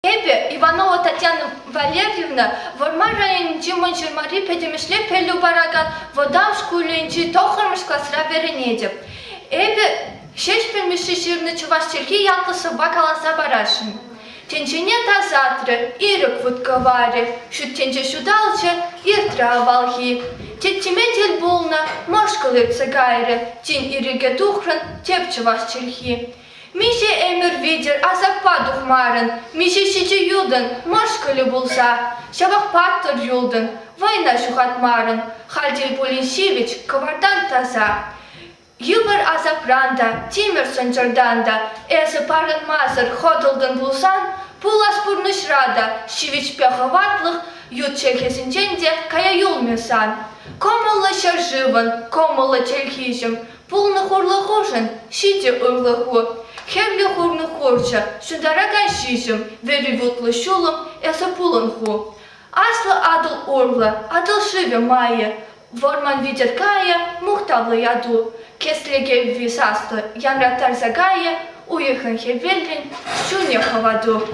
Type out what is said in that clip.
Эбе Иванова Татьяна Валерьевна Ворма районинчи Мончурмари педемишле пелю бараган вода в школинчи тохармышка сраверенеде. Эбе шеш пельмиши жирны чувашчерки ятлыса бакаласа барашин. Тенчине тазатры, ирык вудковари, шут тенче шудалче, иртра авалхи. Теттиметель булна, мошкалыпса гайры, тин ириге тухрын, теп чувашчерки. Мише эмир видер азапа духмарын, мише шичи юлдын, мошкалы булса, шабах паттыр юлдын, война шухатмарын, Хальдил Полиншевич ковардан таза. Юбер азапранда, тимер сончарданда, эсы парын мазыр ходылдын булсан, пулас пурныш рада, шивич пяхаватлых, ют чехесинченде кая юлмесан. Комылы шаржывын, комылы чельхижым, пулны хурлы хужын, шиде урлыху. Хевлі хурны хорча, шундараган шижым, вері вутлы шулым, эсы пулынху. Аслы адыл урлы, адыл шиве майы, ворман видер кая, мухтавлы яду. Кеслеге висасты, янратар загая, уехын хевеллин, шуне хаваду.